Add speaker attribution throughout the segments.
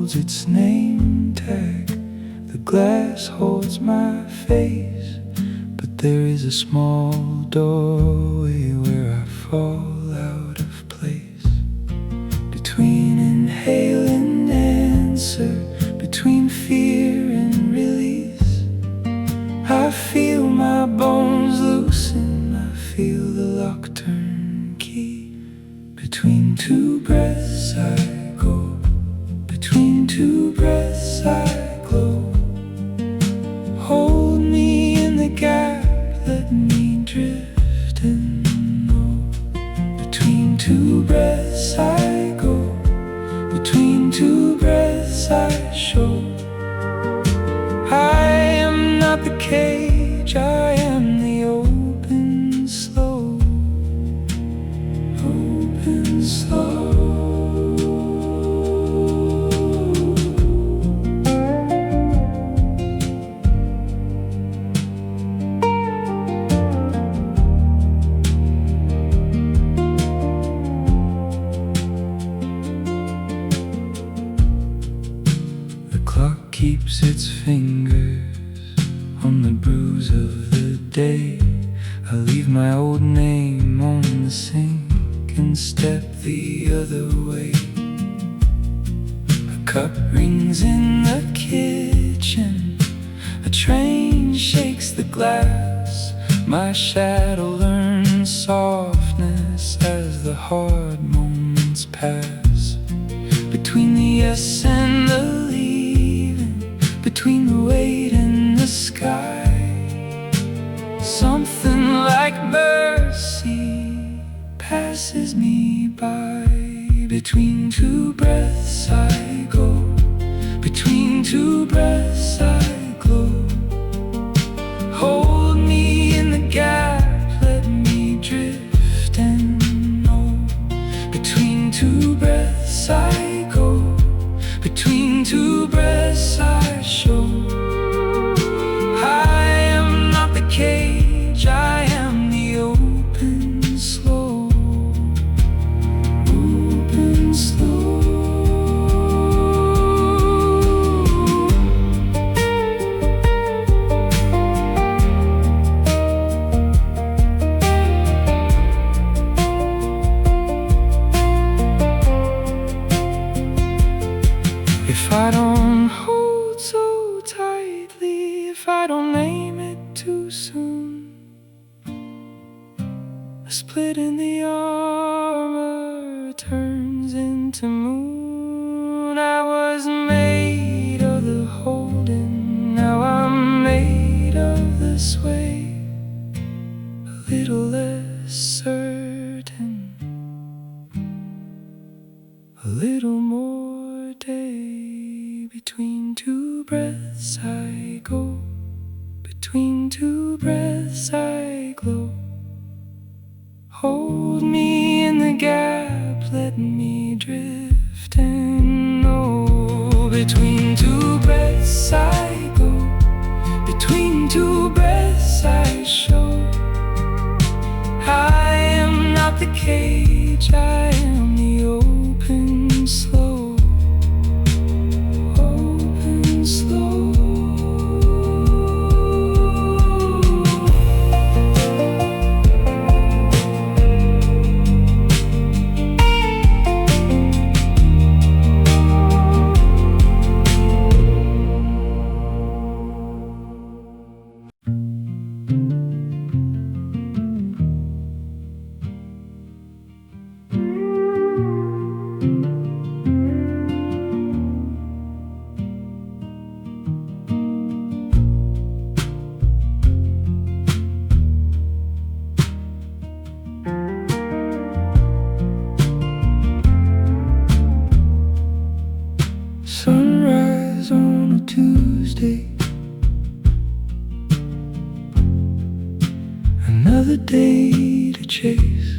Speaker 1: holds its name tag. The glass holds my face, but there is a small doorway where I fall out of place. Between inhale and answer, between fear and release, I feel my bones loosen, I feel the lock turn key. Between two breaths I go, between two breaths I glow. Hold me in the gap, let me drift and know. Between two breaths I go, between two breaths I show. I am not the cage, I am the open slow. Open slow. The clock keeps its fingers on the bruise of the day. I leave my old name on the sink and step the other way. A cup rings in the kitchen, a train shakes the glass. My shadow learns softness as the hard moments pass. Between the yes and the leaving, between the weight and the sky, something like mercy passes me by. Between two breaths I go, between two breaths I glow. Hold me in the gap, let me drift and know. Between two breaths I go, between two breaths I show. I am not the cage, I am the open slow. Open slow. If I don't hold so tightly, if I don't aim it too soon, a split in the armor turns into moon. I was made of the holding, now I'm made of the sway. A little less certain, a little more day. Between two breaths I go, between two breaths I glow. Hold me in the gap, let me drift and know. Between two breaths I go, between two breaths I show. I am not the cage, I am the open slow. Open slow. Sunrise on a Tuesday, another day to chase.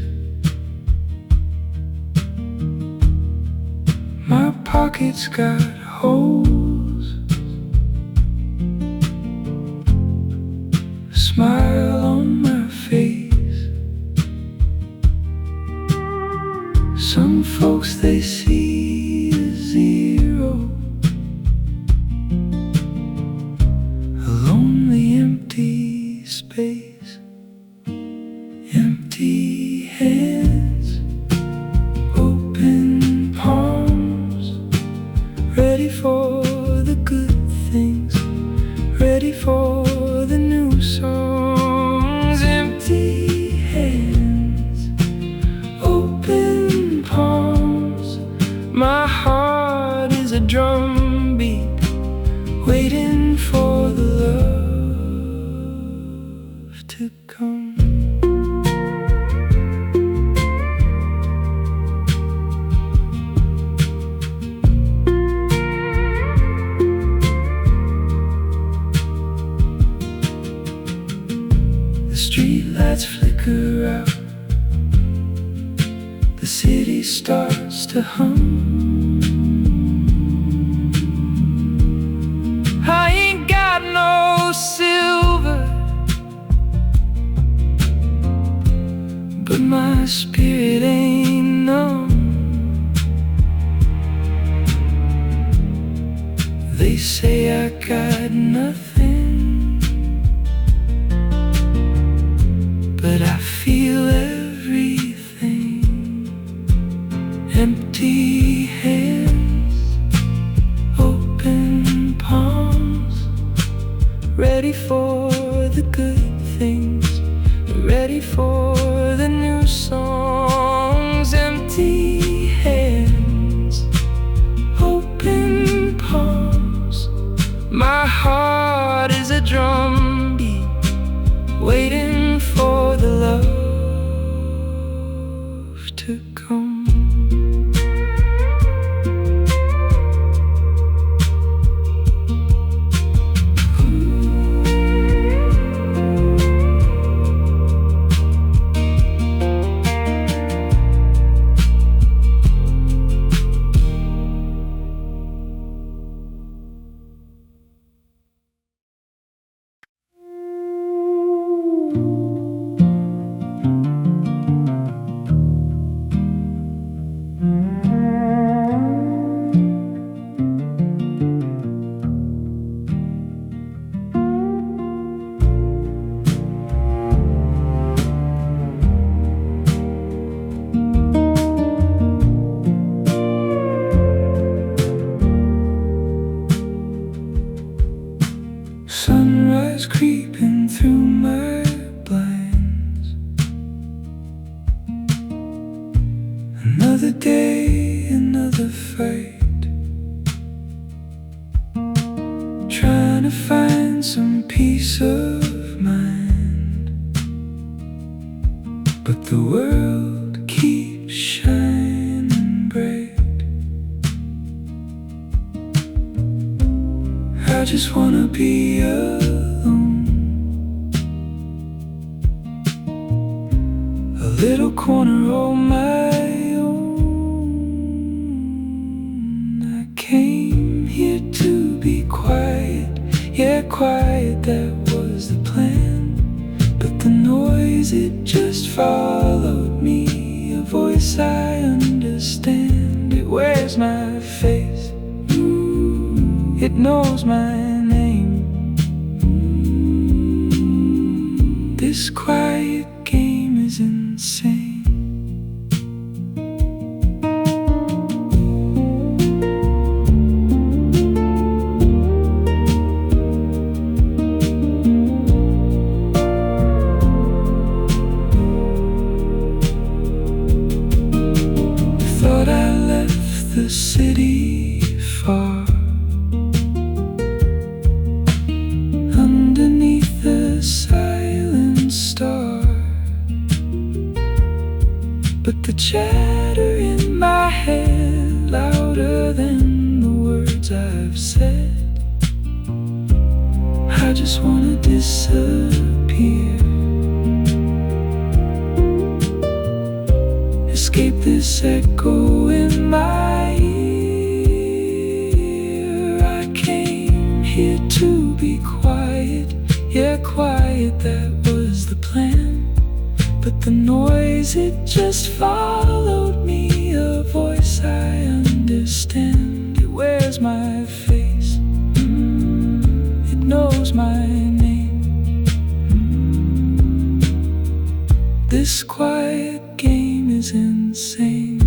Speaker 1: My pockets got holes, a smile on my face. Some folks they see a zero, drum beat, waiting for the love to come. The streetlights flicker out, the city starts to hum. I ain't got no silver, but my spirit ain't numb. They say I got nothing, but I feel everything. Empty hands, open palms, ready for the good things, ready for the new songs. Empty hands, open palms, my heart is a drum beat, waiting for the love to come. Sunrise creeping through my blinds. Another day, another fight, trying to find some peace of mind. But the world keeps shining bright. I just wanna be alone, a little corner all my own. I came here to be quiet, yeah, quiet, that was the plan. But the noise, it just followed me, a voice I understand. It wears my face, it knows my name. This quiet game is insane. Thought I left the city far, but the chatter in my head, louder than the words I've said. I just wanna disappear, escape this echo in my ear. I came here to be quiet, yeah, quiet, that was the plan. But the noise, it just followed me, a voice I understand. It wears my face, it knows my name. This quiet game is insane.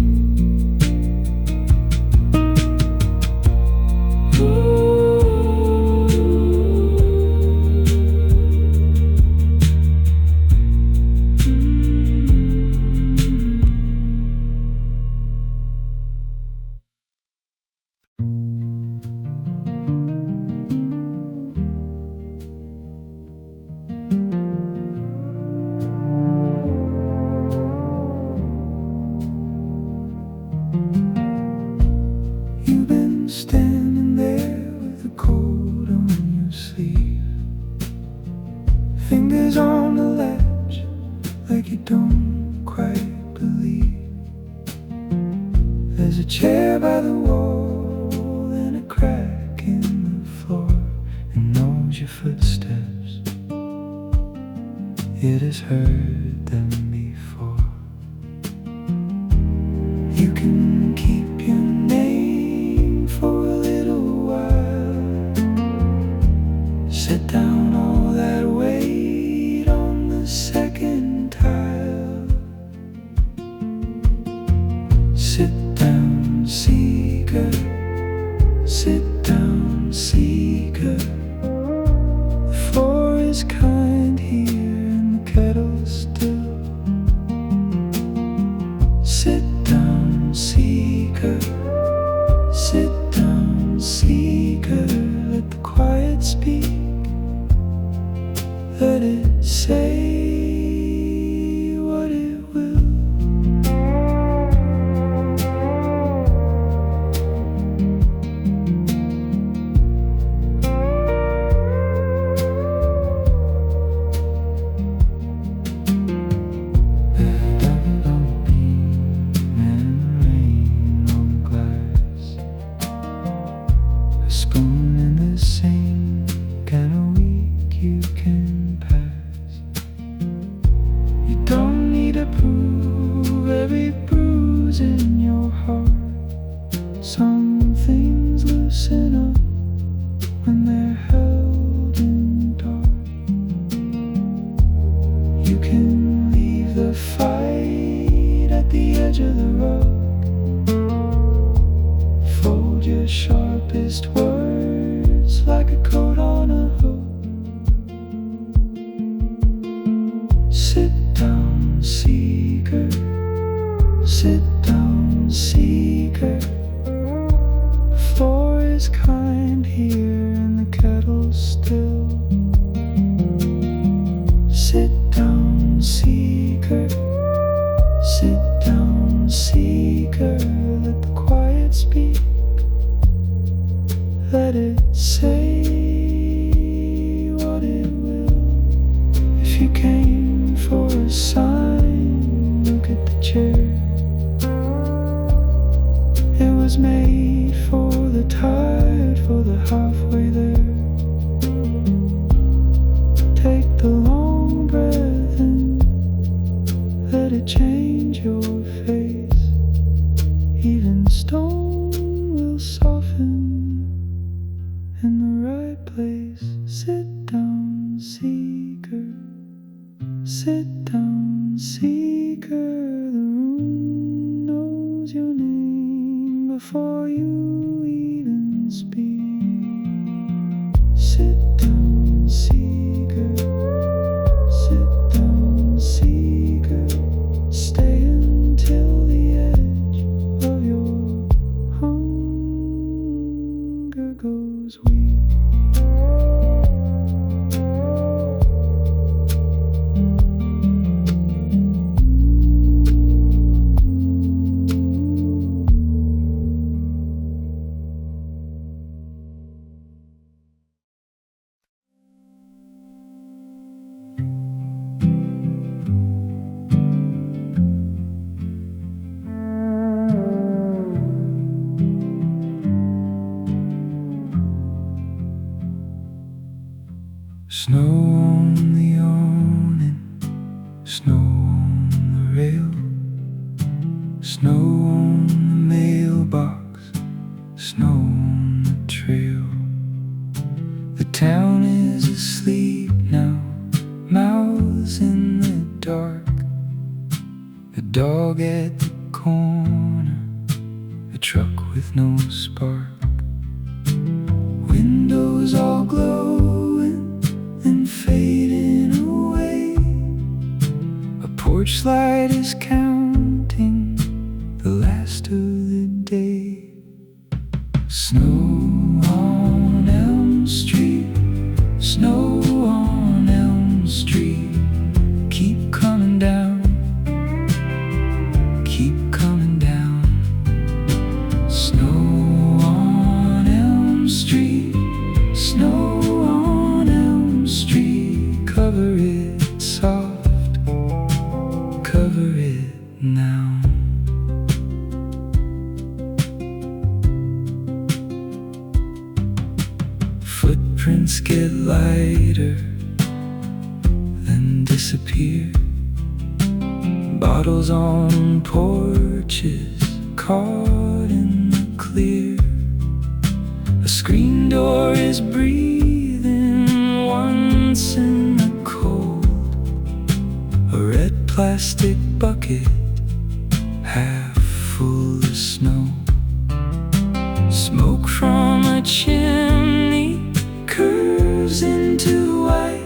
Speaker 1: a chair by the wall and a crack in the floor. It knows your footsteps, it has heard them before. You can keep your name for a little while. Sit down all that weight on the second tile. Sit down, seeker. Sit down, seeker. The floor is kind here and the kettle's still. Sit down, seeker. Sit down, seeker. Let the quiet speak. Let it say what it will. Spoon in the sink and a week you can pass. You don't need to prove every bruise in your heart. Some things loosen up when they're held in dark. You can leave the fight at the edge of the rug. Fold your sharpest words like a coat on a hook. Sit down, seeker. Sit down, seeker. The floor is kind here and the kettle's still. Sit down, seeker. Sit down, seeker. Let the quiet speak. Let it say what it will. If you came for a sign, look at the chair. It was made for the tired, for the halfway there. Take the long breath and let it change your face. Even stone will soften in the right place. Sit down, seeker. Sit down, seeker. The room knows your name before you even speak. Sit down, seeker. Sit down, seeker. Stay until the edge of your hunger goes weak. Snow on the awning, snow on the rail, snow on the mailbox, snow on the trail. The town is asleep now, mouths in the dark. The dog at the corner, a truck with no spark. Windows all glowing and fading away. A porch light is counting the last of the day. Snow on Elm Street, snow on Elm Street. Keep coming down, keep coming down. Snow on Elm Street, snow on Elm Street. Cover it soft, cover it now. footprints get lighter, then disappear. Bottles on porches, caught in the clear. A screen door is breathing once in the cold. A red plastic bucket, half full of snow. Smoke from a chimney curves into white.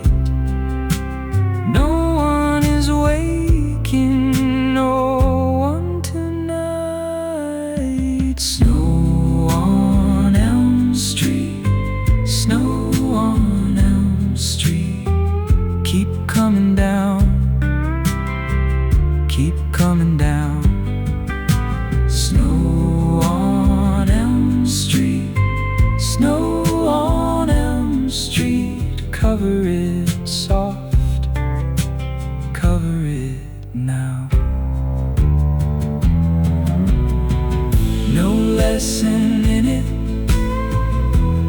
Speaker 1: No one is waking, no one tonight. Snow on Elm Street, snow on Elm Street. Keep coming down, keep coming down. Snow on Elm Street, snow on Elm Street. Cover it soft, cover it now. No lesson in it,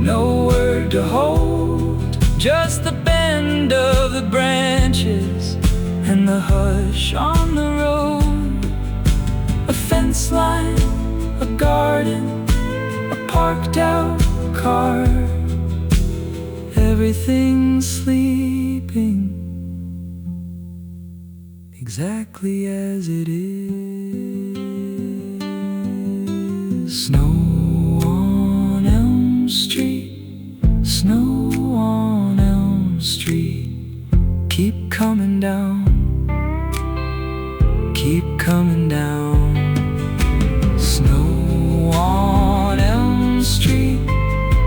Speaker 1: no word to hold, just the bend of the branches and the hush on the road. A fence line, a garden, a parked out car. Everything's sleeping exactly as it is. Snow on Elm Street, snow on Elm Street. Keep coming down, keep coming down. Snow on Elm Street,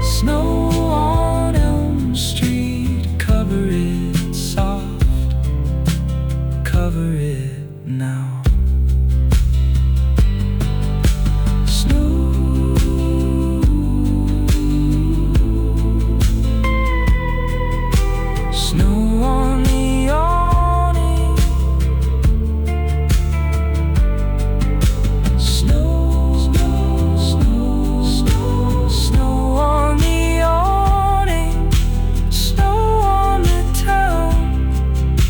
Speaker 1: snow on Elm Street. Cover it soft, cover it now. Snow, snow on the awning. Snow, snow, snow, snow, snow on the awning. Snow on the town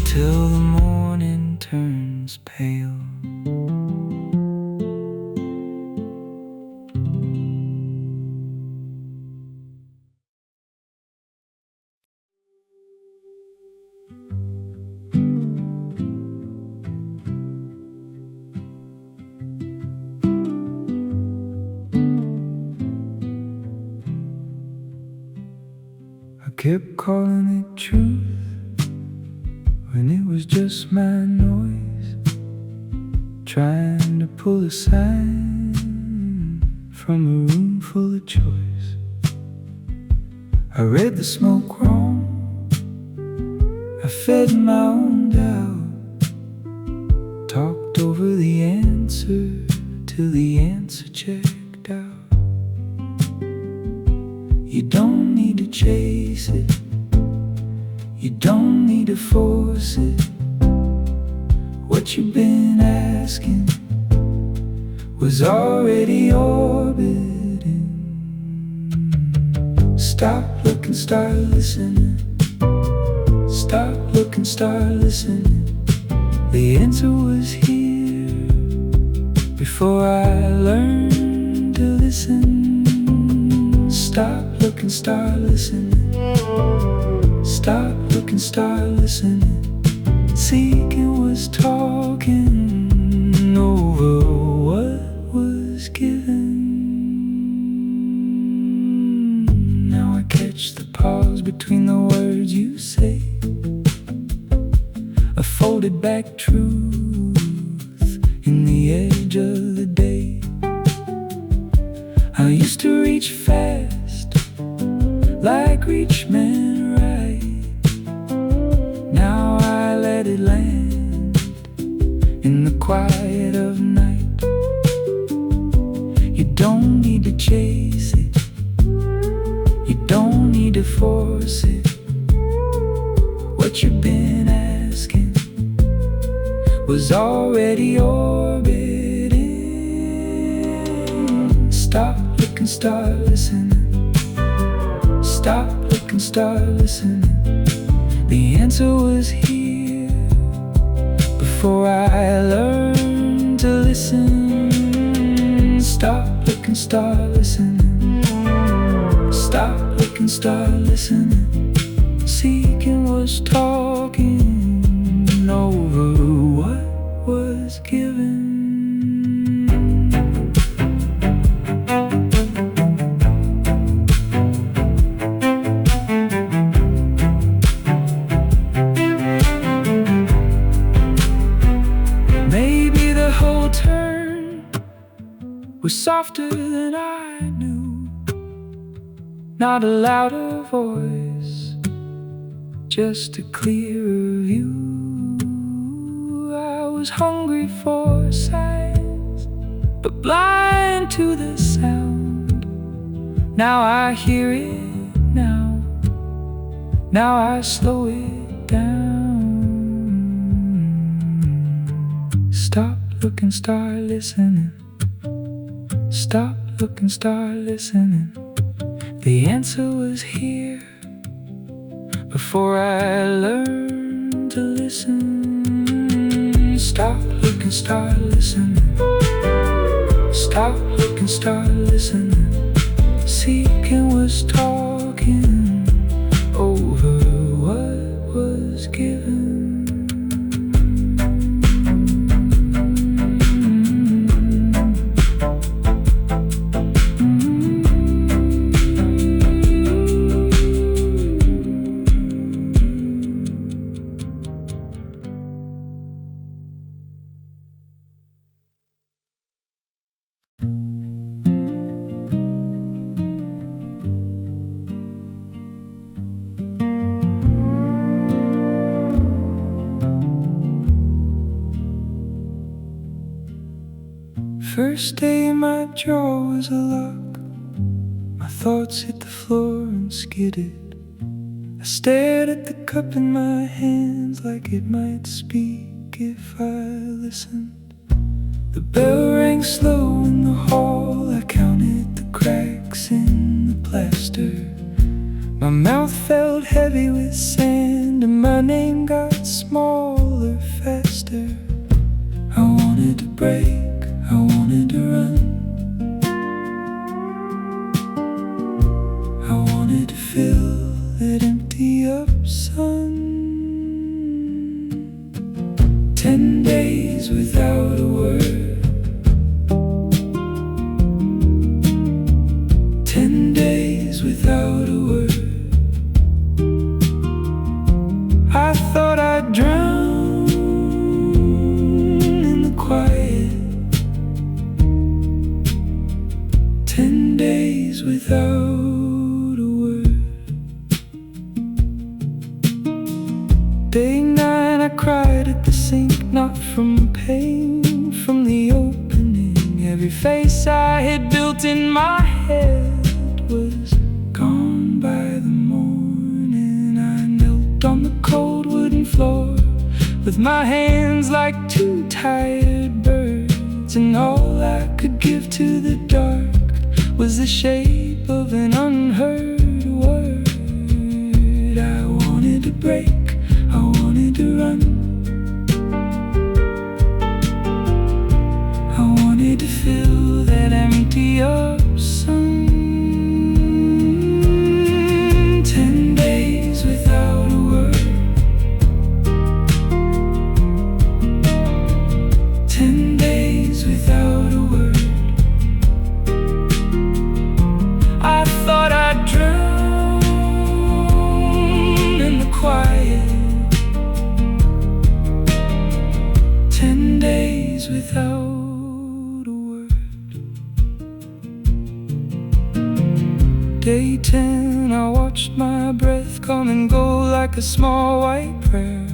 Speaker 1: till the morning turns pale. I kept calling it truth when it was just my noise, trying to pull a sign from a room full of choice. I read the smoke wrong, I fed my own doubt, talked over the answer till the answer checked out. You don't need to chase it, you don't need to force it. What you've been asking was already orbiting. Stop looking, start listening. Stop looking, start listening. The answer was here before I learned to listen. Stop looking, start listening. Stop looking, start listening. Seeking was talking over what was given. Now I catch the pause between the words you say, a folded back truth in the edge of the day. I used to reach fast, like reach men right. Now I let it land in the quiet of night. You don't need to chase it, you don't need to force it. What you've been asking was already orbiting. Stop looking, start listening. Stop looking, and start listening. The answer was here before I learned to listen. Stop, look and start listening. Stop, look and start listening. Seeking was talking over what was given. Maybe the whole turn was softer than I knew. Not a louder voice, just a clearer view. I was hungry for signs, but blind to the sound. Now I hear it now. Now I slow it down. Stop, look and start listening. Stop, look and start listening. The answer was here before I learned to listen. Stop, look and start listening. Stop, look and start listening. Seeking was talking over what was given. First day my jaw was a lock. My thoughts hit the floor and skidded. I stared at the cup in my hands like it might speak if I listened. The bell rang slow in the hall. I counted the cracks in the plaster. My mouth felt heavy with sand, and my name got smaller faster. I wanted to break, I wanted to run. I wanted to fill that empty up sun. 10 days without a word. 10 days without a word. I thought I'd drown in the quiet. 10 days without a word. Day 9 I cried at the sink, not from pain, from the opening. Every face I had built in my head was gone by the morning. I knelt on the cold wooden floor with my hands like two tired birds, and all I could give to the dark was the shape of an unheard word. I wanted to break, I wanted to run. I wanted to fill that empty up sun. 10 days without a word. 10 days without a word. I thought I'd drown in the quiet. 10 days without a word. Day 10, I watched my breath come and go like a small white prayer.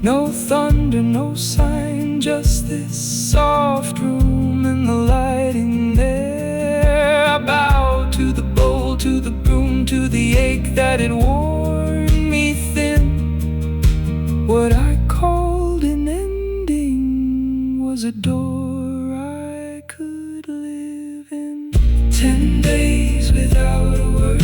Speaker 1: No thunder, no sign, just this soft room and the lighting there. I bowed to the bowl, to the broom, to the ache that had worn me thin. What I called an ending was a door I could live in. 10 days without a word.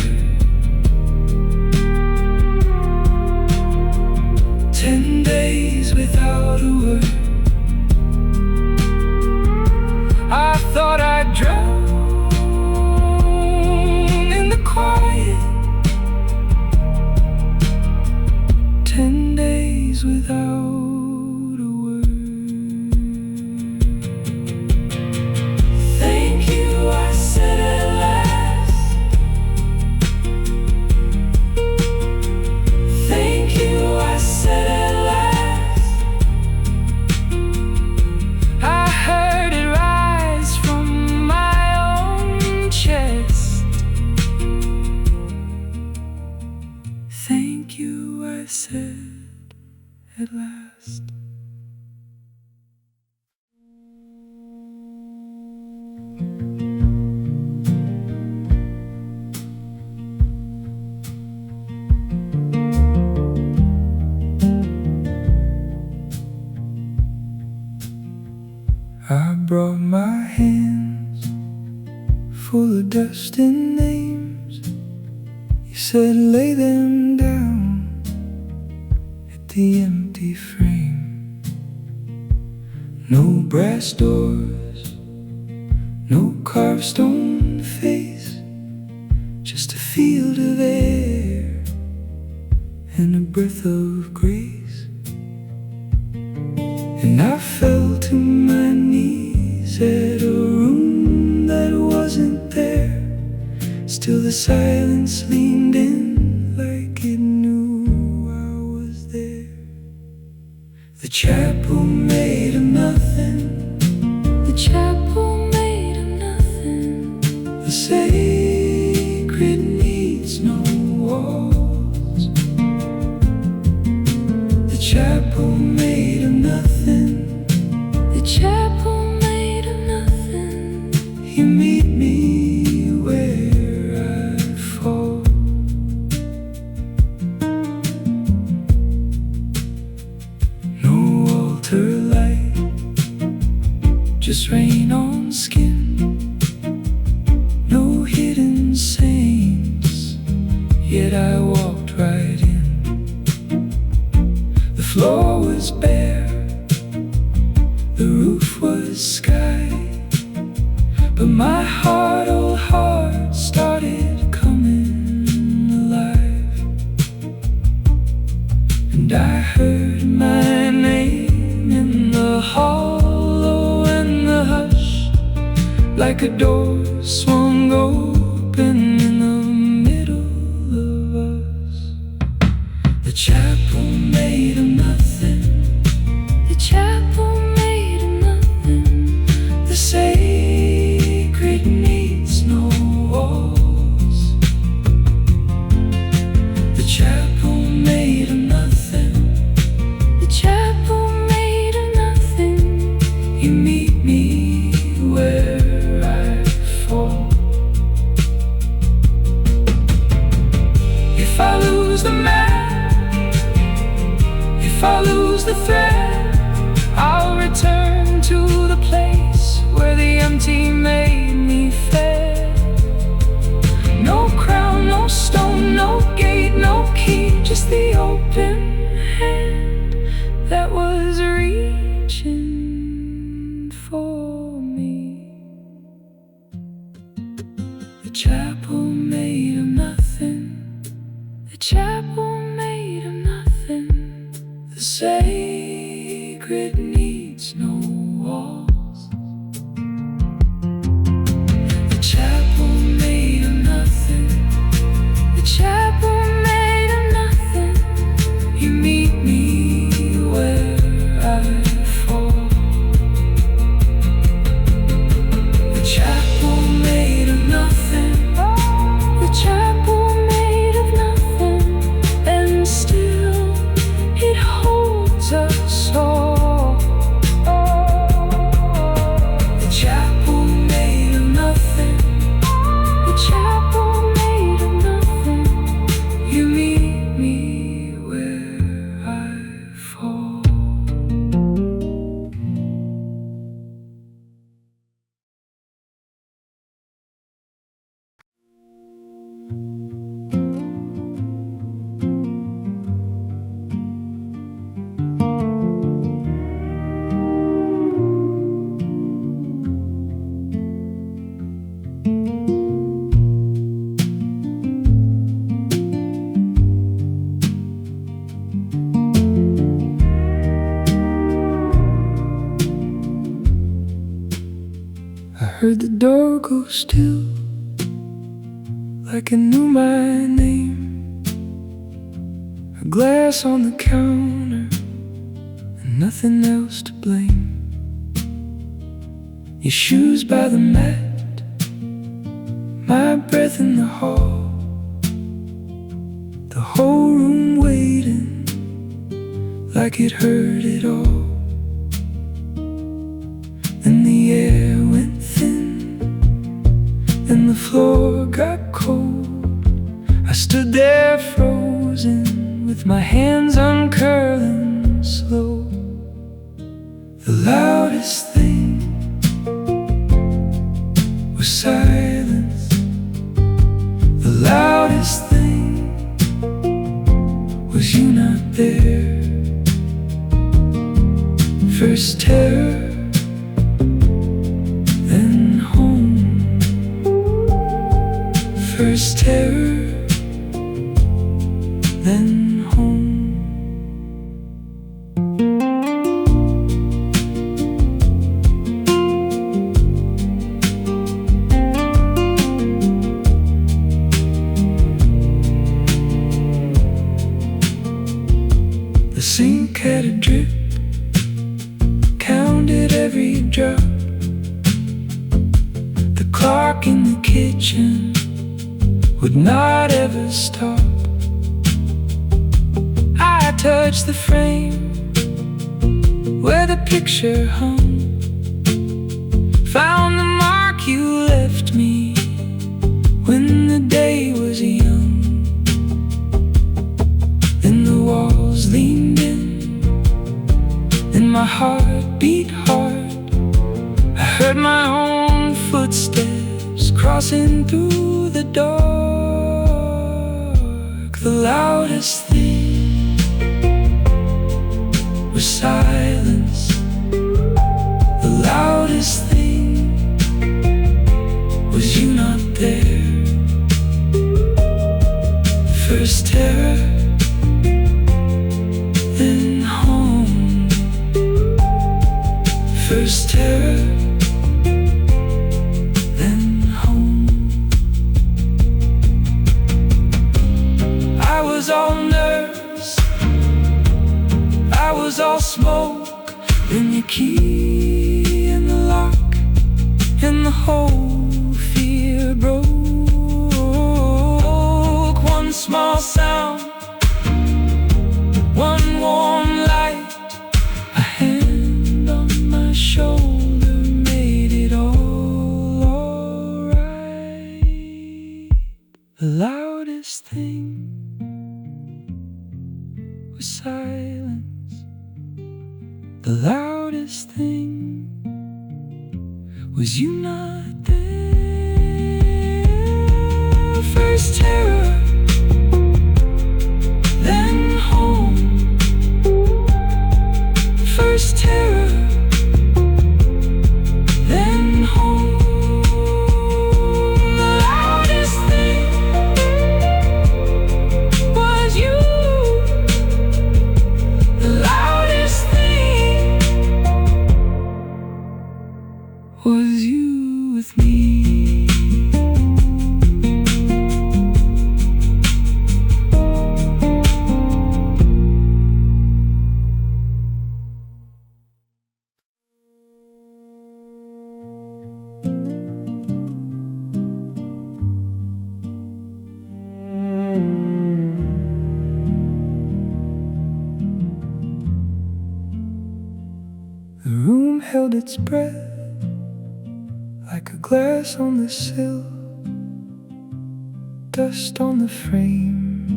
Speaker 1: trust in names. You said lay them down at the empty frame. No brass doors, no carved stone face, just a field of air and a breath of grace. And I fell to my knees at a room that wasn't there. Still the silence leaned in like it knew I was there. The chapel made of nothing, the chapel made of nothing. The sacred needs no walls. The chapel made of nothing, the chapel made of nothing. You meet me where I fall. No altar light, just rain on skin. No hidden saints, yet I walked right in. The floor was bare, the roof was sky, but my heart, old heart, started coming alive. And I heard my name in the hollow and the hush, like a door swung open in the middle of us. The chapel made of nothing, the chapel made of nothing. The sacred needs no walls. The chapel made of nothing, the chapel made of nothing. You meet me where I fall. If I lose the map, if I lose the thread, I'll return to the place where the empty made me fair. No crown, no stone, no gate, no key, just the open hand that was reaching for me. The chapel made of nothing, the chapel made of nothing. The sacred needs no walls. The chapel made of nothing, the chapel made of nothing. You meet me where I fall. The chapel made of nothing, the chapel made of nothing. And still it holds us all. The chapel made of nothing, the chapel made of nothing. You meet me where I fall. I heard the door go still, like it knew my name. A glass on the counter, and nothing else to blame. Your shoes by the mat, my breath in the hall. The whole room waiting, like it heard it all. Then the air went thin, and the floor got cold. I stood there frozen, with my hands uncurling slow. The loudest thing was silence. First terror, then home. The sink had a drip, counted every drop. The clock in the kitchen would not ever stop. I touched the frame where the picture hung, found the mark you left me when the day was young. Then the walls leaned in, and my heart beat hard. I heard my own footsteps crossing through the dark. The loudest thing was silence. The loudest thing was you not there. First terror, then home. First terror, then home. I was all nerves, I was all smoke. Then the key in the lock, and the whole fear broke. One small sound, one warm light, a hand on my shoulder made it all alright. The loudest thing was silence. The loudest thing was you not there. First terror, then home. First terror, then home. The loudest thing was you. The loudest thing was you with me. The room held its breath like a glass on the sill, dust on the frame,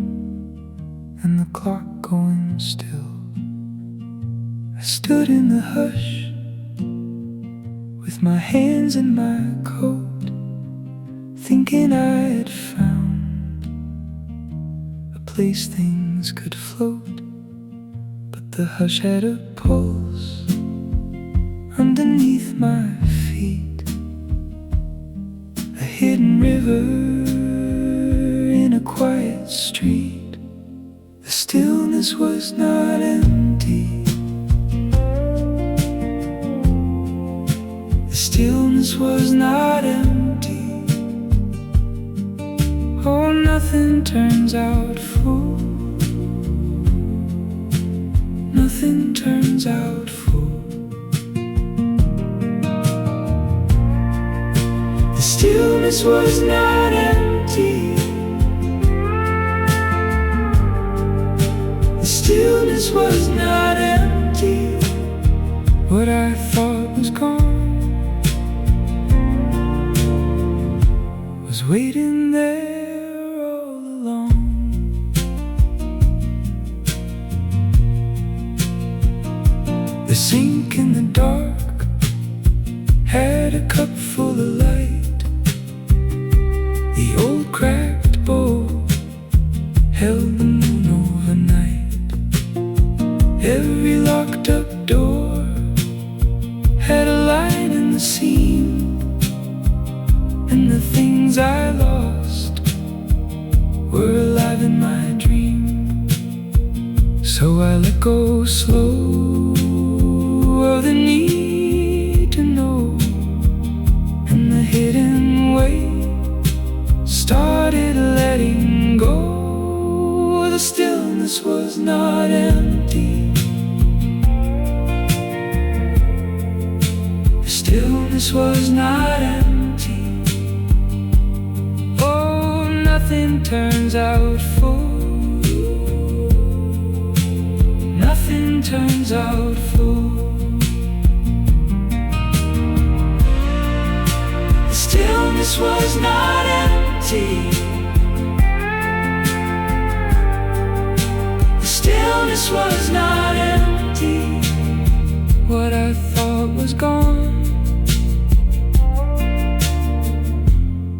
Speaker 1: and the clock going still. I stood in the hush with my hands in my coat, thinking I had found a place things could float. But the hush had a pulse underneath my feet, a hidden river in a quiet street. The stillness was not empty. The stillness was not empty. Oh, nothing turns out full. Nothing turns out full. The stillness was not empty. The stillness was not empty. What I thought was gone was waiting there all along. The sink in the dark had a cup full of light. The old cracked bowl held the moon overnight. Every locked up door had a line in the seam, and the things I lost So I let go slow of the need to know, and the hidden way started letting go. The stillness was not empty. The stillness was not empty. Oh, nothing turns out full. Nothing turns out full. The stillness was not empty. The stillness was not empty. What I thought was gone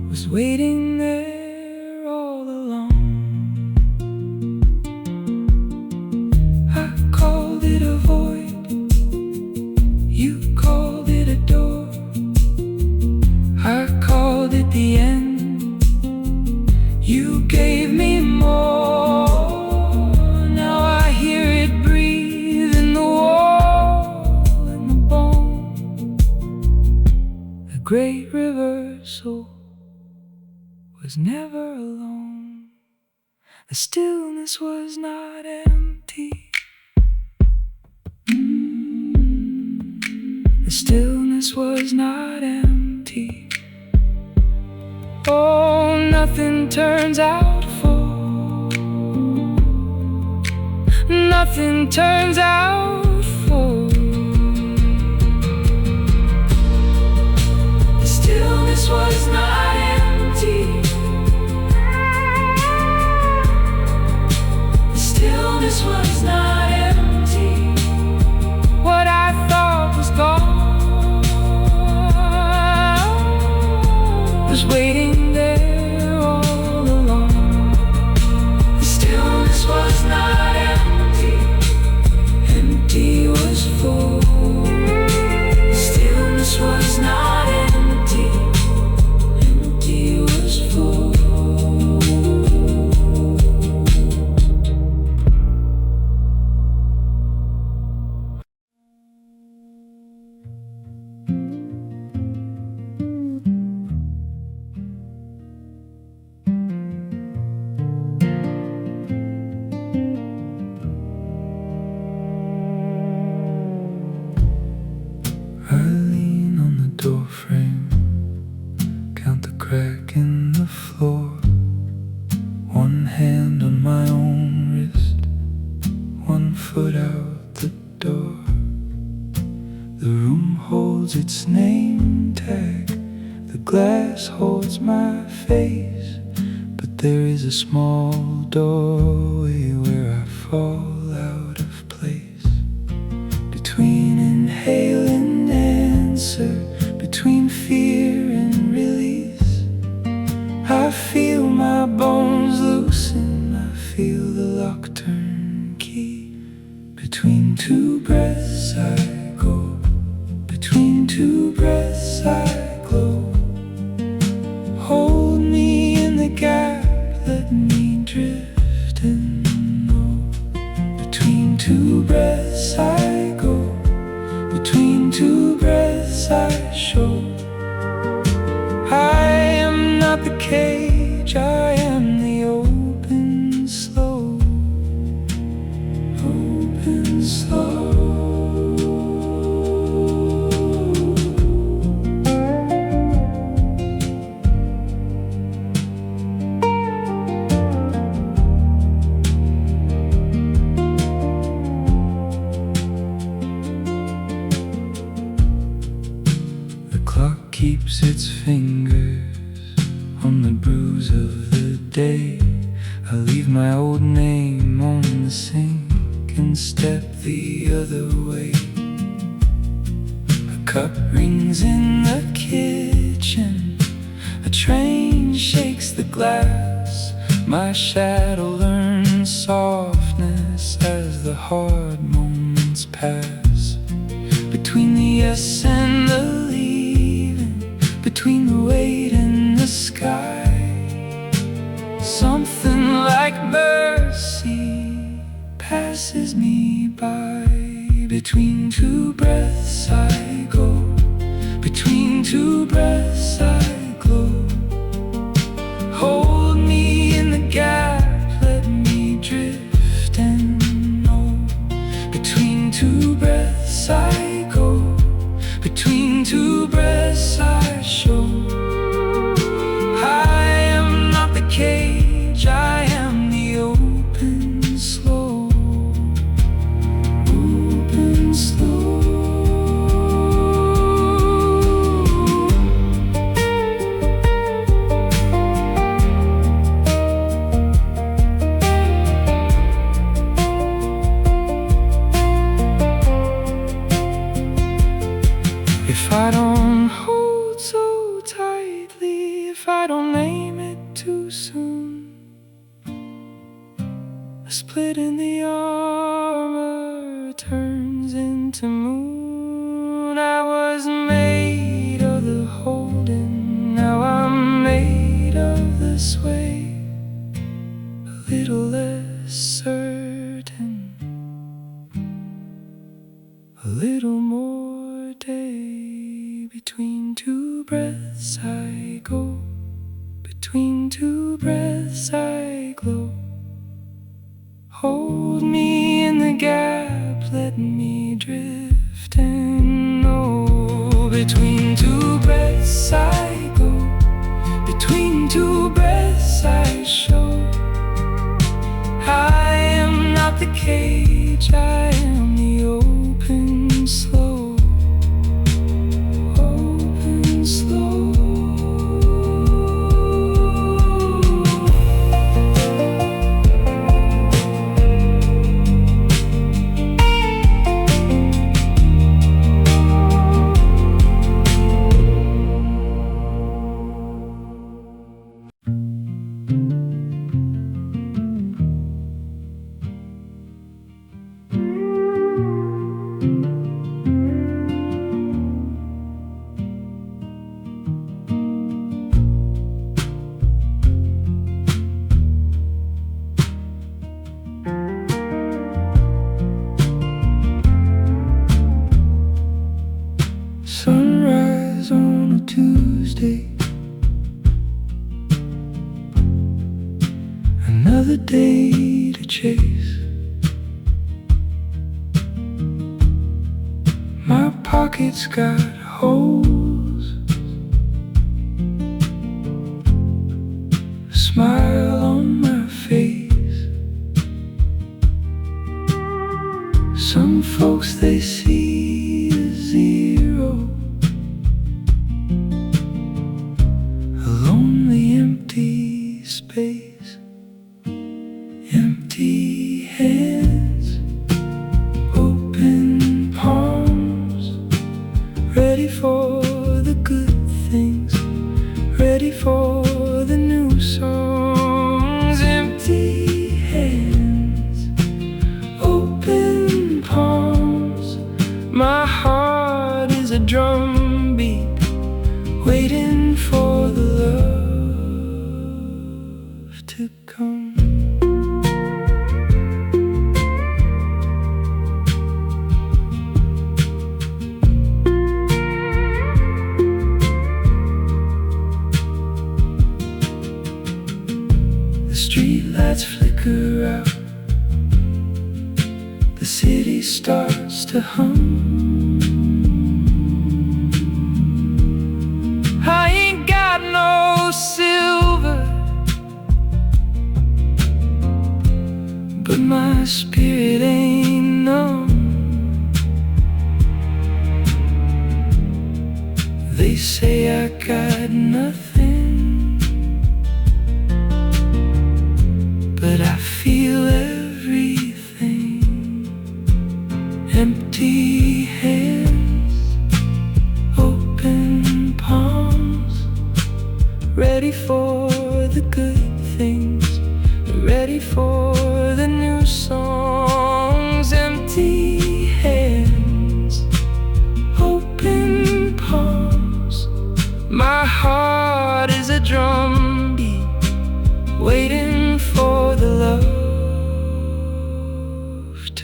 Speaker 1: was waiting there all along. I called it a void, you called it a door. I called it the end, you gave me more. Now I hear it breathe in the wall and the bone. The great reversal was never alone. The stillness was not empty. The stillness was not empty. Oh, nothing turns out full. Nothing turns out full. The stillness was not empty. The stillness was not empty. What I thought was gone was waiting there all along. The stillness was not empty. Empty was full. The stillness was not empty. Empty was full. I lean on the doorframe, count the crack in the floor. One hand on my own wrist, one foot out the door. The room holds its name tag, the glass holds my face, but there is a small doorway where I fall out of place. Between inhale and answer, between fear and release, I feel my bones loosen, I feel the lock turn key. Between two breaths I go, between two breaths I glow. Hold me in the gap, let me drift and know. Between two breaths I go, between two breaths I show. I am not the cage, I am the open slow. Open slow. The clock keeps its fingers on the bruise of the day. I leave my old name on the sink and step the other way. A cup rings in the kitchen, a train shakes the glass. My shadow learns softness as the hard moments pass. Between the yes and the leaving, between the weight and the sky, something like mercy passes passes me by. Between two breaths I go, between two breaths I glow. Hold me in the gap, let me drift and know. Between two breaths I go, between two breaths I show. I am not the cage, I am the open slow. Open slow. If I don't hold so tightly, if I don't aim it too soon, a split in the armor turns into moon. I was made of the holding, now I'm made of the sway. A little less certain, a little more day. Between two breaths I go, between two breaths I glow. Hold me in the gap, let me drift and know. Between two breaths I go, between two breaths I show. I am not the cage, I am the open slow. Open slow. Sunrise on a Tuesday, another day to chase. My pockets got holes, a smile on my face. Some folks they see a zero, a lonely empty space. Empty hands, open palms, ready for the good things, ready for the new songs. Empty hands, open palms. My heart is a drum beat, waiting for the love to come. The streetlights flicker out, the city starts to hum. I ain't got no silver, but my spirit ain't numb. They say I got nothing, but I feel everything. Empty hands, open palms, ready for the good things, ready for the new songs. Empty hands, open palms. My heart is a drum beat, waiting for the love to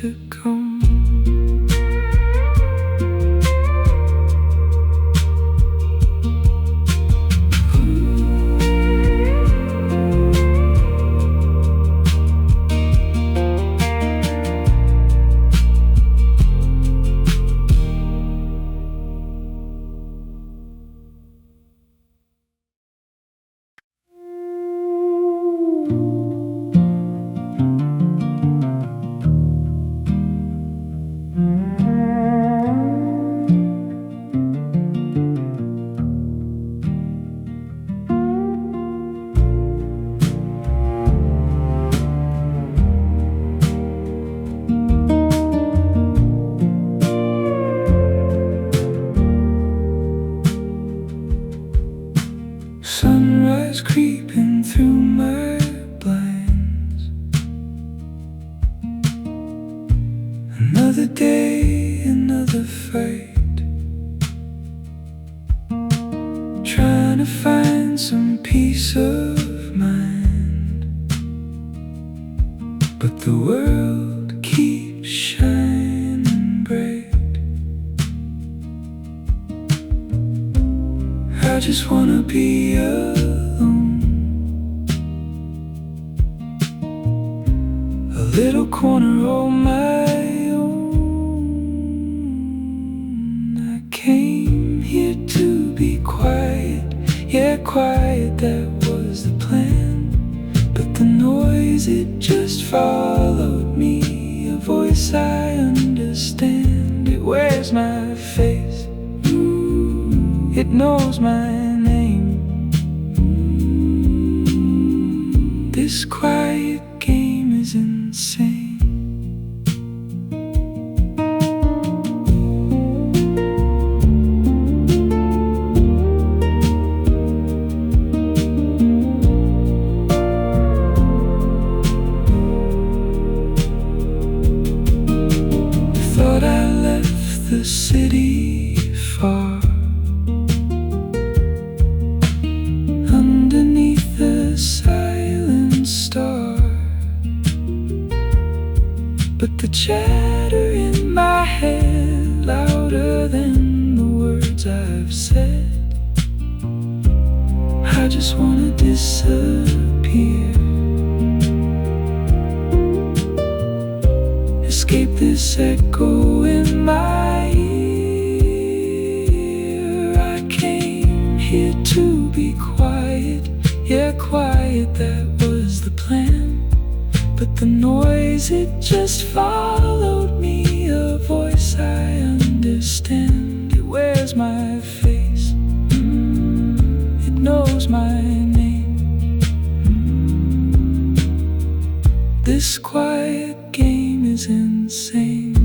Speaker 1: but the world keeps shining bright. I just wanna be alone, a little corner all my own. I came here to be quiet, yeah, quiet, that was the plan. But the noise, it just followed me, a voice I understand. It wears my face, it knows my name. This quiet game is insane. Thought I left the city far, underneath the silent star. But the chatter in my head, louder than the words I've said. I just wanna disappear, escape this echo in my ear. I came here to be quiet, yeah, quiet, that was the plan. But the noise, it just followed me, a voice I understand. It wears my face, it knows my name. This quiet game is insane.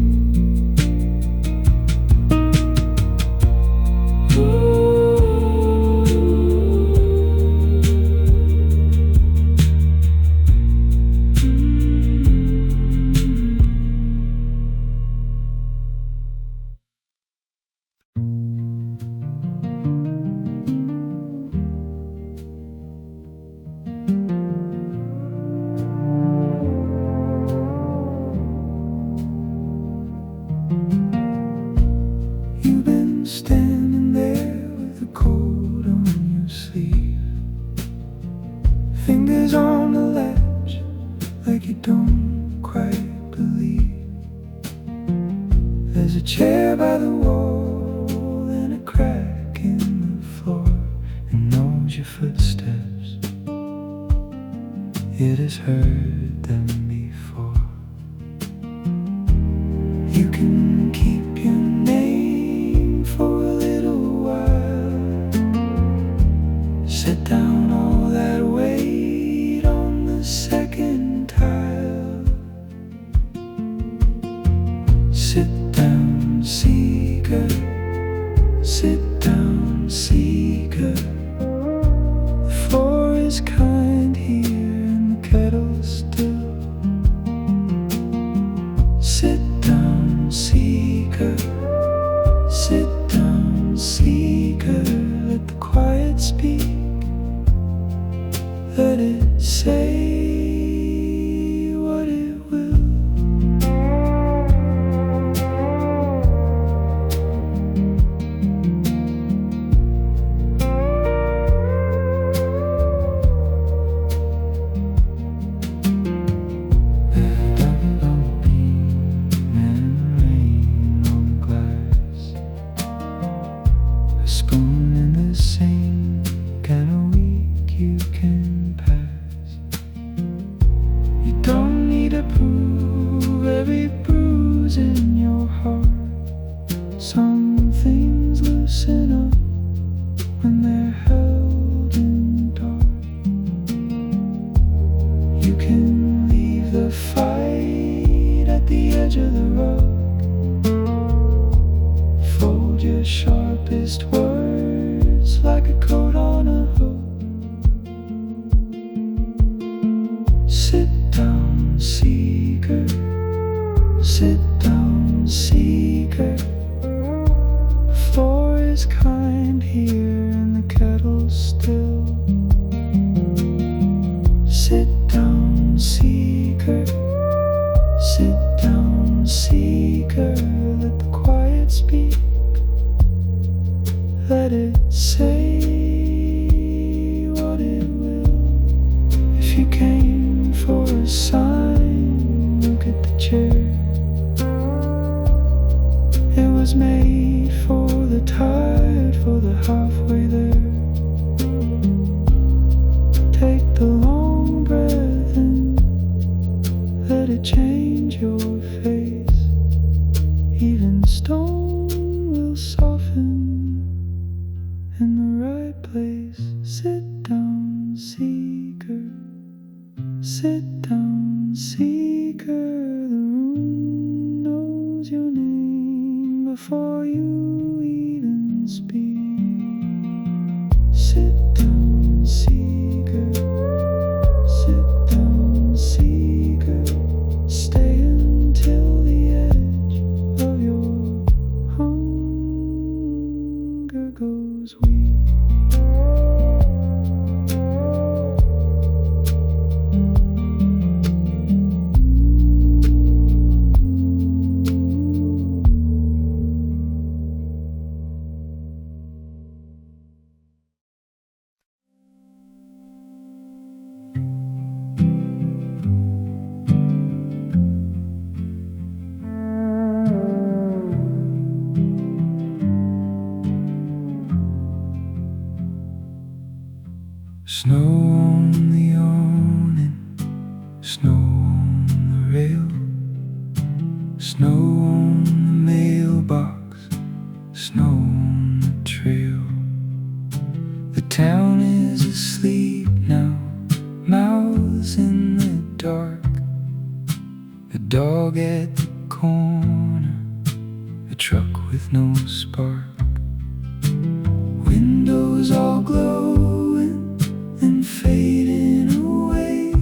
Speaker 1: You've been standing there with a cold on your sleeve, fingers on the latch like you don't quite believe. There's a chair by the wall and a crack in the floor. It knows your footsteps, it has heard them before. You can keep your name for a little while, set down all that weight on the second tile. Sit down, seeker, sit down, seeker. The floor is kind here and the kettle's still. Sit down, seeker, sit down, seeker. Let the quiet speak, let it say what it will. A spoon in the sink and a week you can pass. You don't need to prove every bruise in your heart. Some things loosen up when they're held in dark. You can leave the fight at the edge of the rug. Fold your sharpest words like a coat on a hook. Sit down, seeker, sit down, seeker. The floor is kind here and the kettle's still. Sit down, seeker, sign, look at the chair. It was made for the tired, for the halfway there. Take the long breath and let it change your face. Even stone will soften in the right place. Sit down, seeker. Sit down, seeker. The room knows your name before you even speak. Sit down, seeker. Sit down, seeker. Stay until the edge of your hunger goes weak. Snow on the awning, snow on the rail, snow on the mailbox, snow on the trail. The town is asleep now, mouths in the dark. The dog at the corner, the truck with no spark. Windows all glowing and fading away.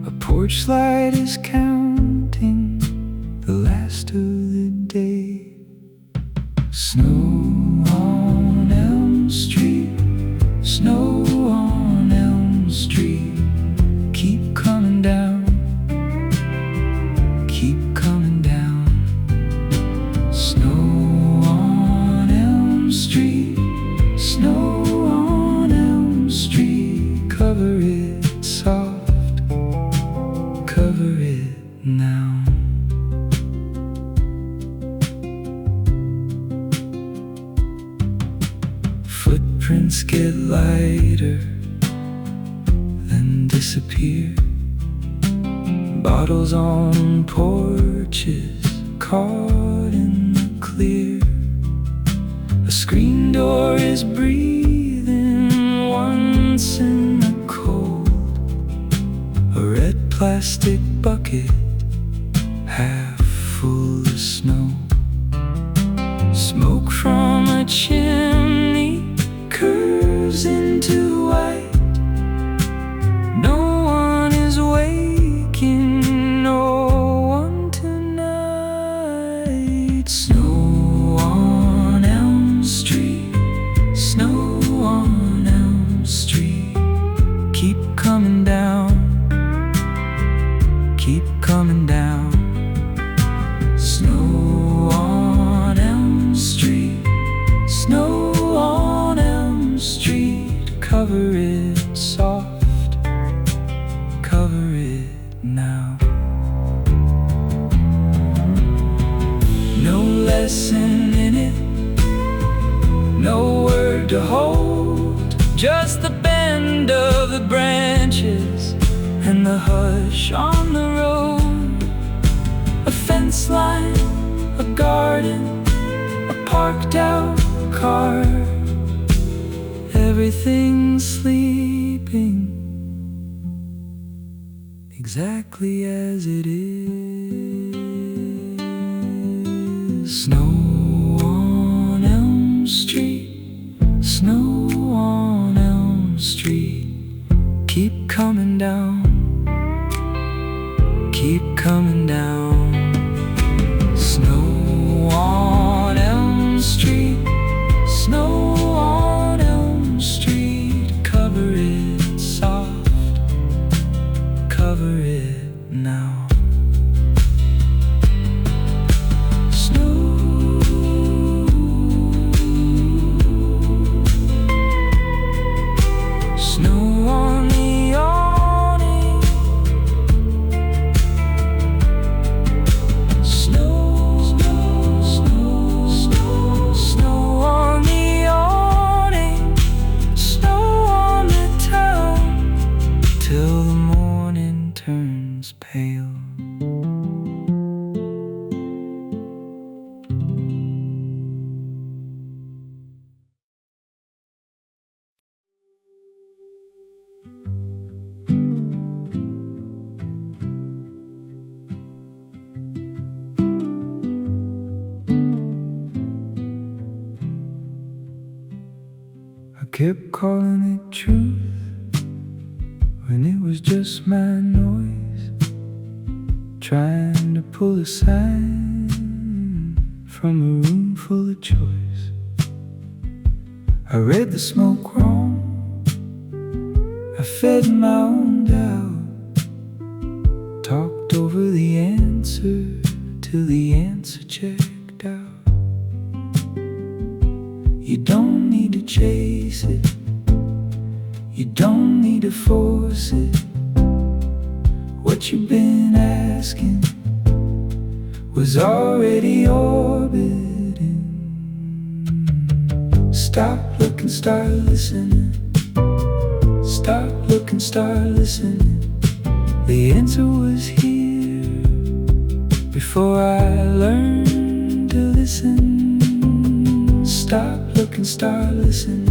Speaker 1: A porch light is counting the last of the day. Snow on Elm Street, snow on Elm Street. Keep coming down, keep coming down. Snow on Elm Street, snow on Elm Street. Cover it soft, cover it now. Footprints get lighter, then disappear. Bottles on porches, caught in the clear. A screen door is breathing once in the cold. A red plastic bucket, half full of snow. Smoke from a chimney curves into white. No one is waking, no one tonight. Snow on Elm Street, snow on Elm Street. Keep coming down, keep coming down. Snow on Elm Street, snow on Elm Street. Cover it soft, cover it now. No lesson in it, no word to hold. Just the bend of the branches and the hush on the road. A fence line, a garden, a parked out car. Everything's sleeping exactly as it is. Snow on Elm Street, snow on Elm Street. Keep coming down, keep coming down. Snow on Elm Street, snow on Elm Street. Cover it soft, cover it now. Snow on the awning, till the morning turns pale. I kept calling it truth when it was just my noise, trying to pull a sign from a room full of choice. I read the smoke wrong, I fed my own doubt, talked over the answer till the answer checked out. You don't need to chase it, you don't need to force it. What you've been asking was already orbiting. Stop looking, start listening. Stop looking, start listening. The answer was here before I learned to listen. Stop looking, start listening.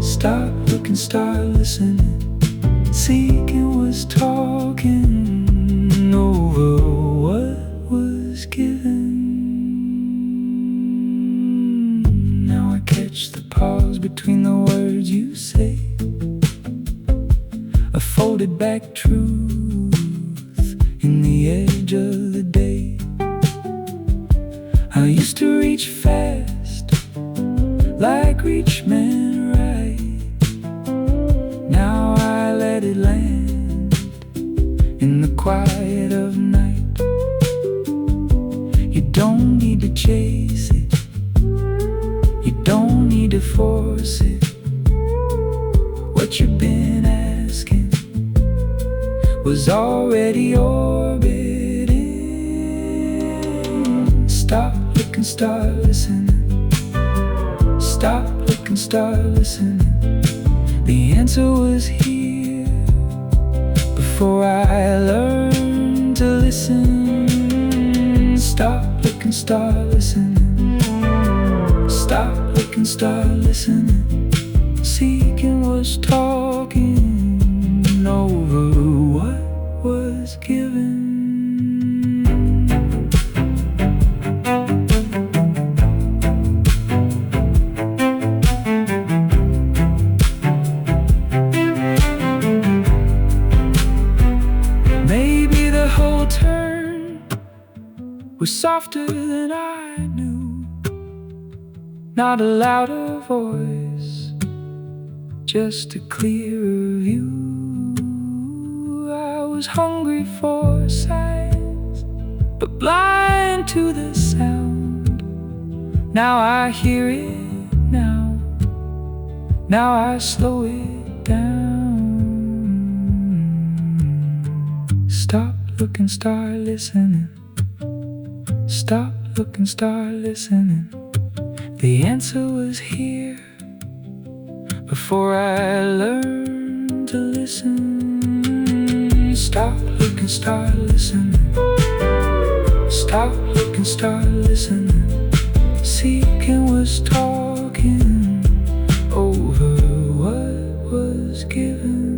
Speaker 1: Stop looking, start listening. Seeking was talking over what was given. Now I catch the pause between the words you say, a folded back truth in the edge of the day. I used to reach fast, like reach men right. Now I let it land in the quiet of night. You don't need to chase it, you don't need to force it. What you've been asking was already orbiting. Stop looking, start listening. Stop looking, start listening. The answer was here before I learned to listen. Stop looking, start listening. Stop looking, start listening. Seeking was talking over what was given. Was softer than I knew, not a louder voice, just a clearer view. I was hungry for signs, but blind to the sound. Now I hear it now, now I slow it down. Stop looking, start listening. Stop looking, start listening. The answer was here before I learned to listen. Stop looking, start listening. Stop looking, start listening. Seeking was talking over what was given.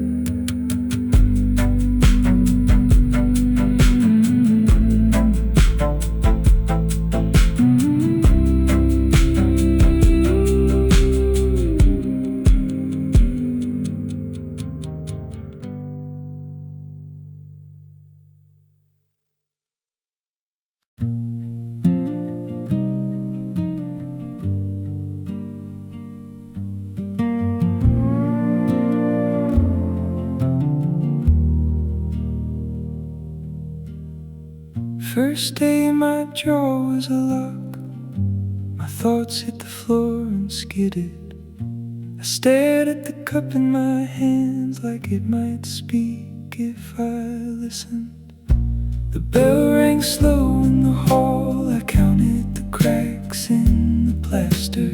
Speaker 1: First day my jaw was a lock, my thoughts hit the floor and skidded. I stared at the cup in my hands like it might speak if I listened. The bell rang slow in the hall, I counted the cracks in the plaster.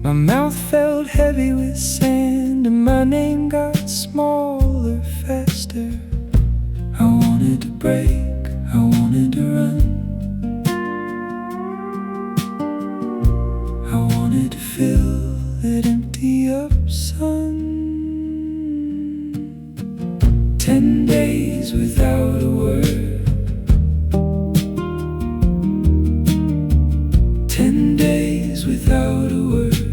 Speaker 1: My mouth felt heavy with sand and my name got smaller faster. I wanted to break, I wanted to run, I wanted to fill that empty up sun. 10 days without a word, 10 days without a word.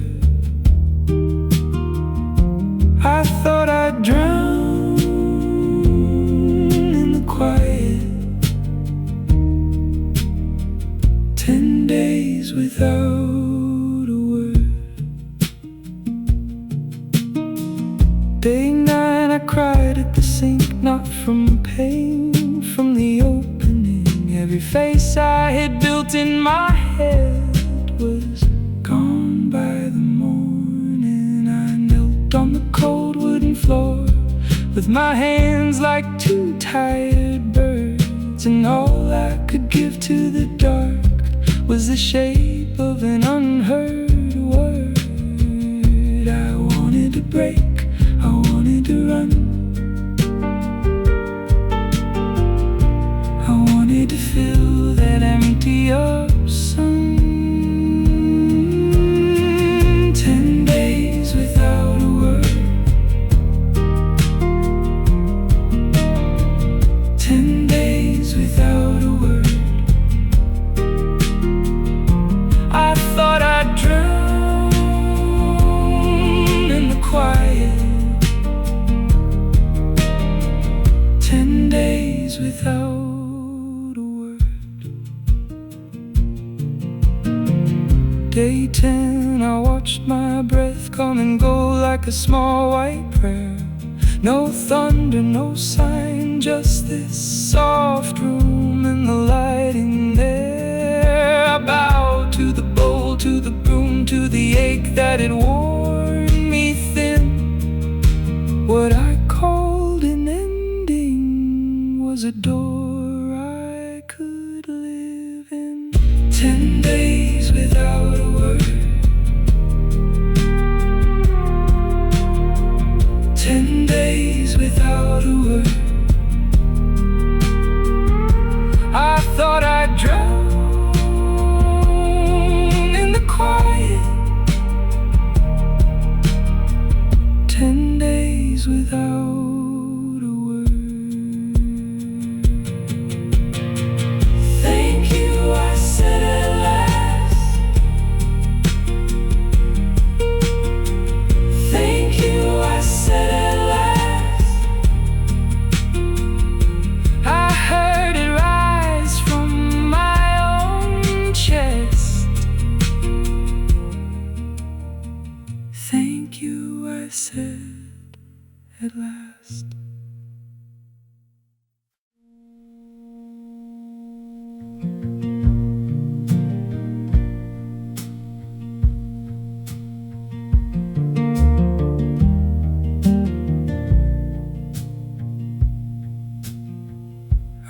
Speaker 1: I thought I'd drown in the quiet. 10 days without a word. Day 9 I cried at the sink, not from pain, from the opening. Every face I had built in my head was gone by the morning. I knelt on the cold wooden floor with my hands like two tired birds, and all I could give to the dark was the shape of an unheard word. I wanted to break, I wanted to run, I wanted to fill that empty up sun. 10 days without a word, 10 days without a word. I thought I'd drown in the quiet. 10 days without a word. Day 10 I watched my breath come and go like a small white prayer. No thunder, no sign, just this soft room and the light in there. I bowed to the bowl, to the broom, to the ache that had worn me thin. What I called an ending was a door I could live in. 10 days without a word, 10 days without a word. I thought I'd drown in the quiet. 10 days without a word. Thank you, I said at last. Thank you, I said at last. I heard it rise from my own chest. Thank you, I said at last.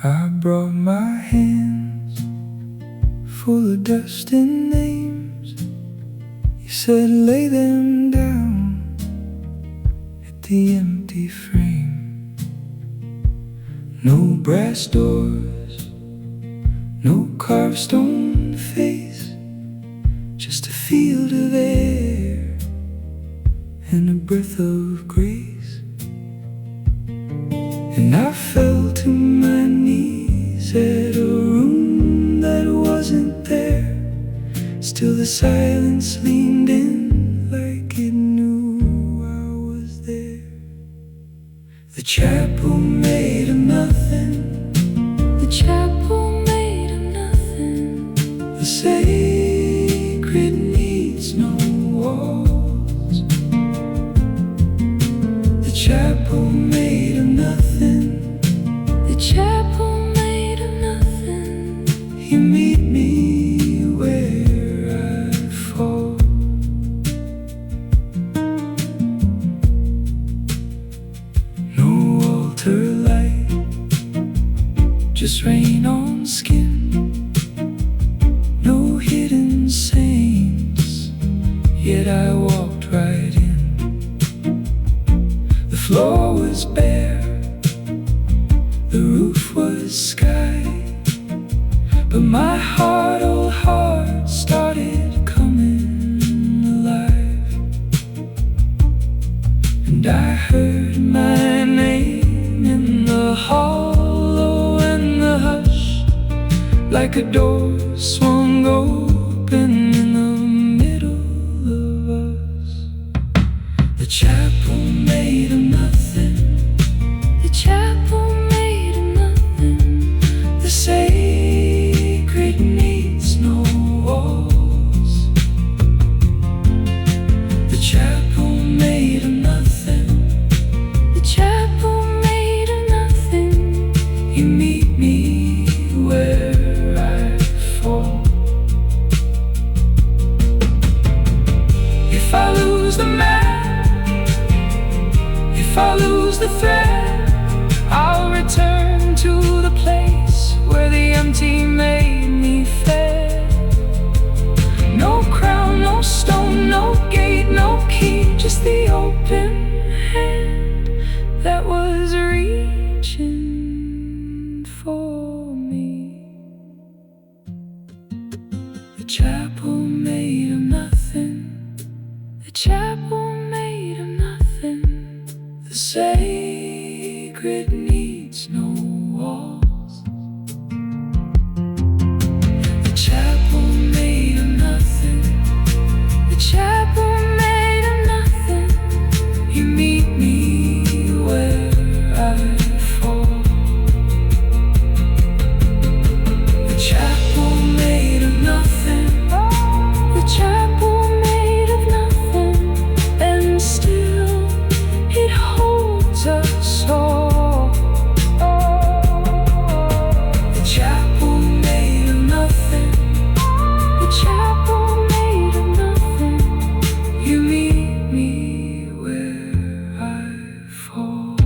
Speaker 1: I brought my hands full of dust and names. You said lay them down at the empty frame. No brass doors, no carved stone face, just a field of air and a breath of grace. And I fell to my knees at a room that wasn't there. Still the silence leaned in like it knew I was there. The chapel made of nothing, the chapel made of nothing. The sacred needs no walls. The chapel made of nothing, the chapel made of nothing. You meet me where I fall. No altar light, just rain on skin. No hidden saints, yet I walked right in. like a door swung open in the middle of us. The chapel made of nothing. The chapel made of nothing. The sacred needs no walls. The chapel made of nothing. The chapel made of nothing. You meet me where I fall. If I lose the map, if I lose the thread, I'll return to the place where the empty made me fair. No crown, no stone, no gate, no key, just the open hand that was reaching for me. The chapel made of nothing. The chapel made of nothing. The sacred needs no walls. The chapel made of nothing. The chapel made of nothing. You meet me where I fall. The chapel made of nothing. The chapel made of nothing. And still it holds us all. The chapel made of nothing. The chapel made of nothing. You meet me where I fall.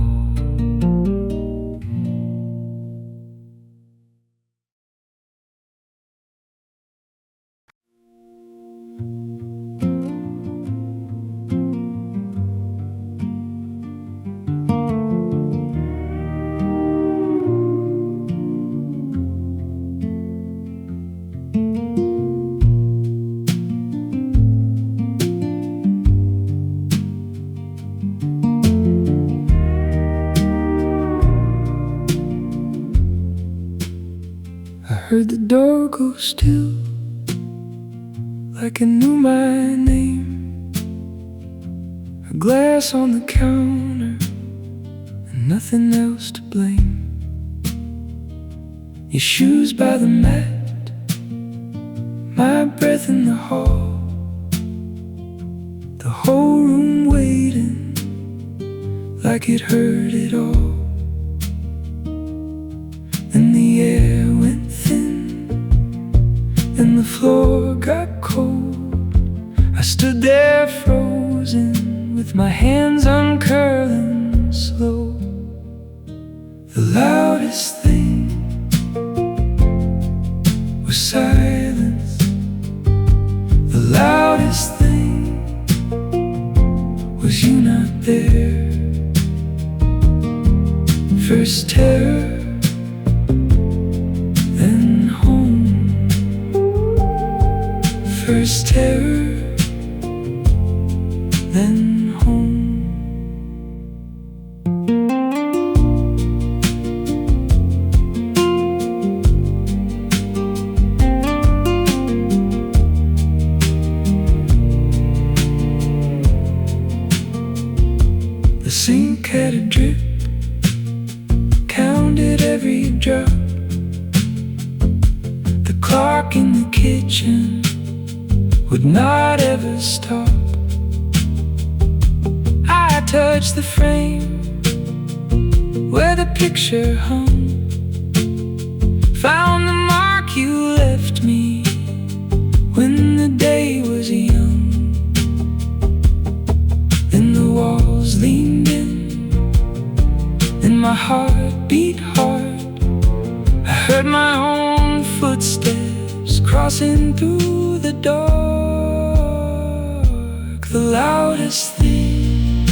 Speaker 1: I heard the door go still, like it knew my name. A glass on the counter, and nothing else to blame. Your shoes by the mat, my breath in the hall. The whole room waiting, like it heard it all. And the air went thin, and the floor got cold. I stood there frozen, with my hands uncurling slow. The loudest thing was silence. The loudest thing was you not there. First terror, then home. First terror, then home. The sink had a drip, counted every drop. The clock in the kitchen would not ever stop. I touched the frame where the picture hung, found the mark you left me when the day was young. Then the walls leaned in, and my heart beat hard. I heard my own footsteps crossing through the dark. The loudest thing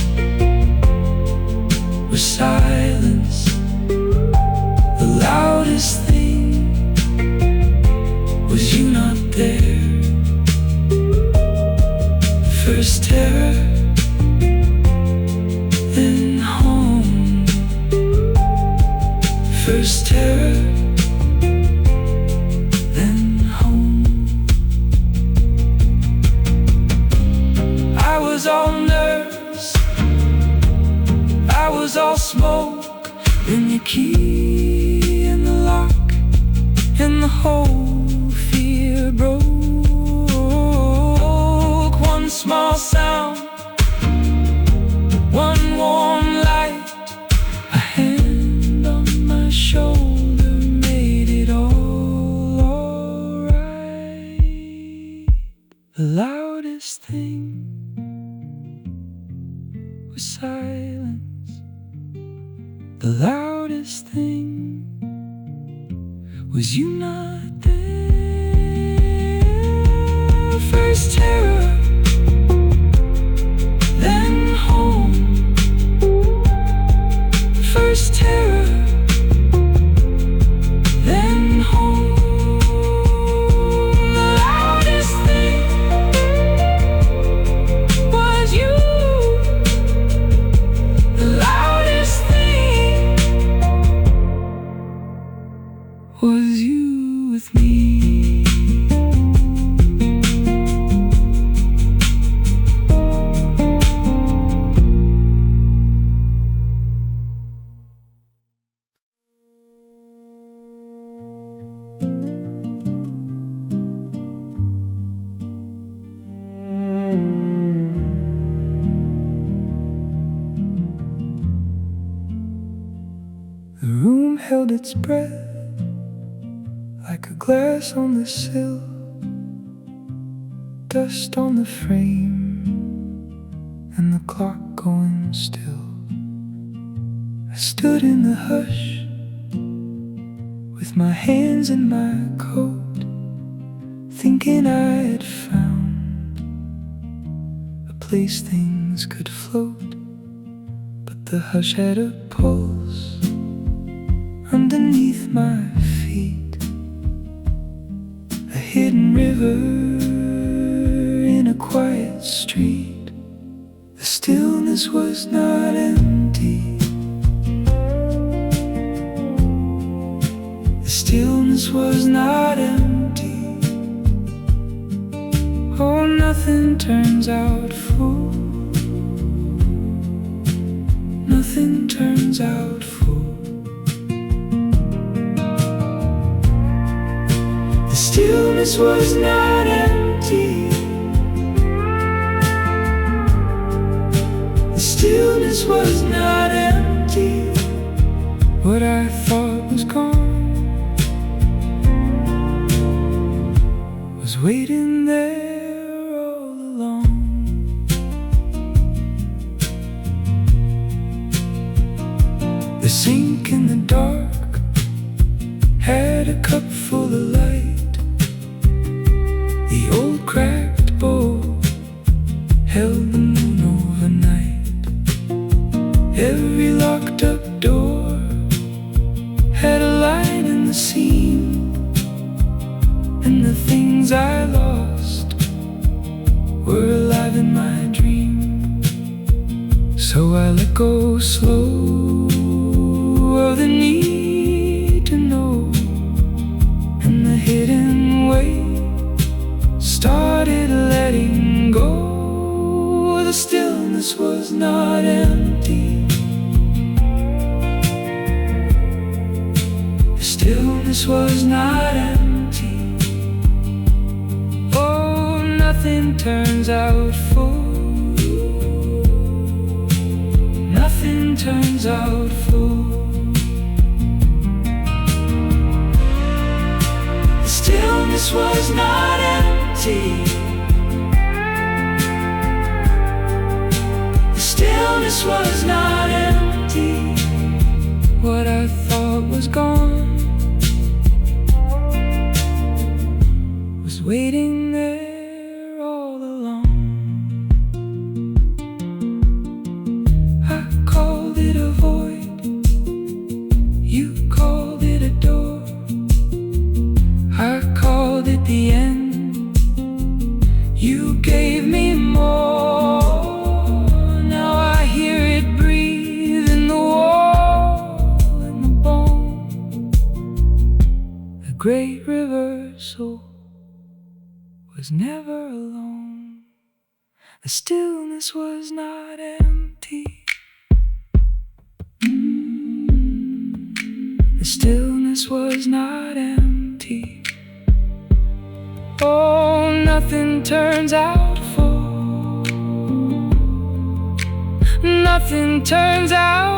Speaker 1: was silence. The loudest thing was you not there. First terror, then home. First terror, saw smoke, then your key in the lock, and the whole fear broke. One small sound, one warm light, a hand on my shoulder made it all alright. The loudest thing was silence. The loudest thing was you not there. First terror, then home. First terror, then home. The loudest thing was you. The loudest thing was you with me. The room held its breath like a glass on the sill, dust on the frame, and the clock going still. I stood in the hush with my hands in my coat, thinking I had found a place things could float. But the hush had a pulse underneath my feet, a hidden river in a quiet street. The stillness was not empty. The stillness was not empty. Oh, nothing turns out full. Nothing turns out full. The stillness was not empty. The stillness was not empty. What I thought was gone was waiting there all along. The sink in the dark had a cup full of light. The old cracked bowl held the moon overnight. Every locked up door had a line in the seam, and the things I lost were alive in my dream. So I let go slow of the need to know, and the hidden way started letting go. The stillness was not empty. The stillness was not empty. Oh, nothing turns out full. Nothing turns out full. The stillness was not empty. The stillness was not empty. What I thought was gone was waiting there all along. I called it a void, you called it a door. I called it the end, you gave me more. Now I hear it breathe in the wall and the bone. The great river soul was never alone. The stillness was not empty. The stillness was not empty. Oh, nothing turns out full. Nothing turns out